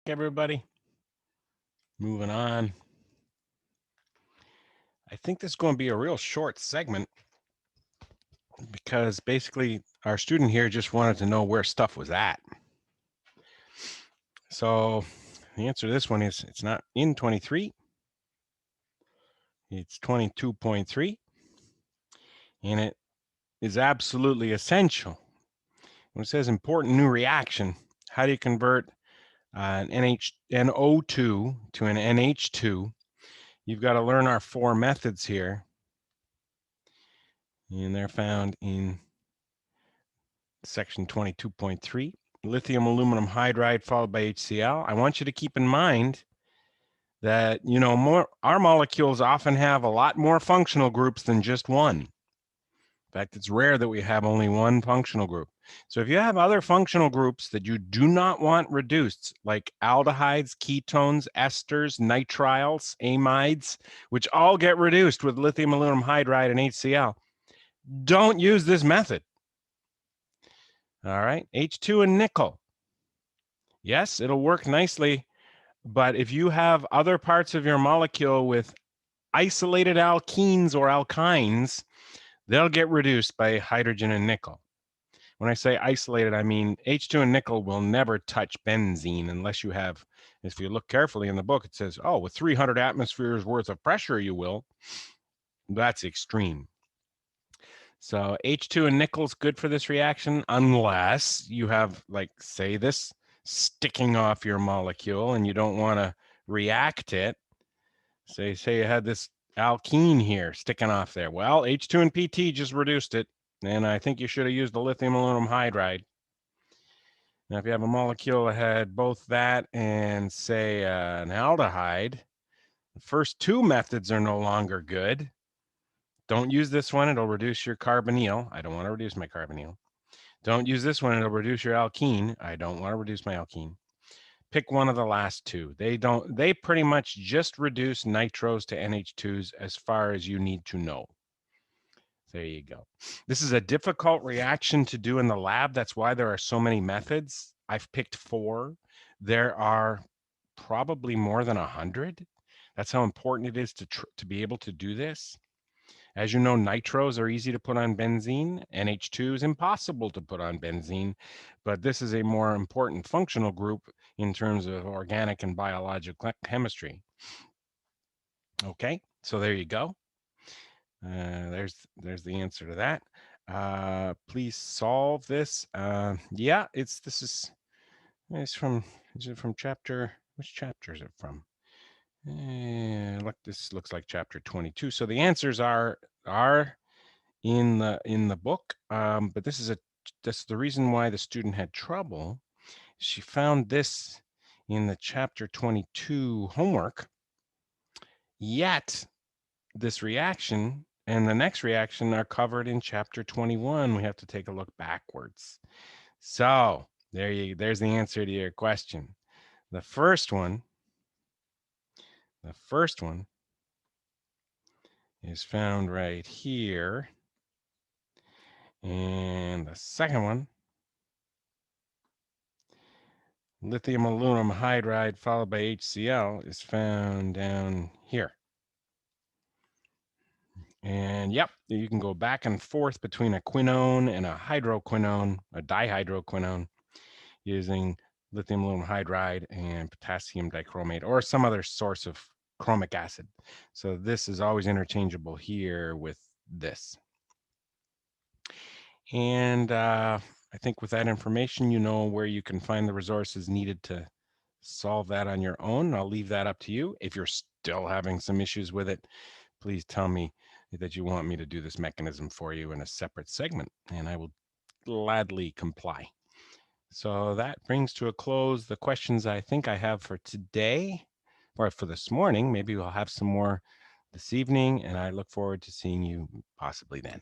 Everybody. Moving on. I think this is going to be a real short segment because basically our student here just wanted to know where stuff was at. So the answer to this one is it's not in 23. It's 22.3. And it is absolutely essential. When it says important new reaction, how do you convert an NO2 to an NH2? You've got to learn our four methods here. And they're found in section 22.3, lithium aluminum hydride followed by HCl. I want you to keep in mind that, our molecules often have a lot more functional groups than just one. In fact, it's rare that we have only one functional group. So if you have other functional groups that you do not want reduced, like aldehydes, ketones, esters, nitriles, amides, which all get reduced with lithium aluminum hydride and HCl, don't use this method. All right, H2 and nickel. Yes, it'll work nicely, but if you have other parts of your molecule with isolated alkenes or alkynes, they'll get reduced by hydrogen and nickel. When I say isolated, I mean H2 and nickel will never touch benzene unless you have, if you look carefully in the book, it says, oh, with 300 atmospheres worth of pressure, you will. That's extreme. So H2 and nickel's good for this reaction unless you have, like, say, this sticking off your molecule and you don't want to react it. Say you had this alkene here sticking off there. Well, H2 and PT just reduced it, and I think you should have used the lithium aluminum hydride. Now, if you have a molecule that had both that and, say, an aldehyde, the first two methods are no longer good. Don't use this one. It'll reduce your carbonyl. I don't want to reduce my carbonyl. Don't use this one. It'll reduce your alkene. I don't want to reduce my alkene. Pick one of the last two. They pretty much just reduce nitros to NH2s as far as you need to know. There you go. This is a difficult reaction to do in the lab. That's why there are so many methods. I've picked 4. There are probably more than 100. That's how important it is to be able to do this. As you know, nitros are easy to put on benzene. NH2 is impossible to put on benzene, but this is a more important functional group in terms of organic and biological chemistry. Okay, so there you go. There's the answer to that. Please solve this. Yeah, is it from chapter, which chapter is it from? Look, this looks like chapter 22. So the answers are in the book, but this is the reason why the student had trouble. She found this in the chapter 22 homework, yet this reaction and the next reaction are covered in chapter 21. We have to take a look backwards. So there's the answer to your question. The first one is found right here. And the second one, lithium aluminum hydride followed by HCl, is found down here. And yep, you can go back and forth between a quinone and a hydroquinone, a dihydroquinone, using lithium aluminum hydride and potassium dichromate or some other source of chromic acid. So this is always interchangeable here with this. And I think with that information, you know where you can find the resources needed to solve that on your own. I'll leave that up to you. If you're still having some issues with it, please tell me that you want me to do this mechanism for you in a separate segment, and I will gladly comply. So that brings to a close the questions I think I have for today, or for this morning. Maybe we'll have some more this evening, and I look forward to seeing you possibly then.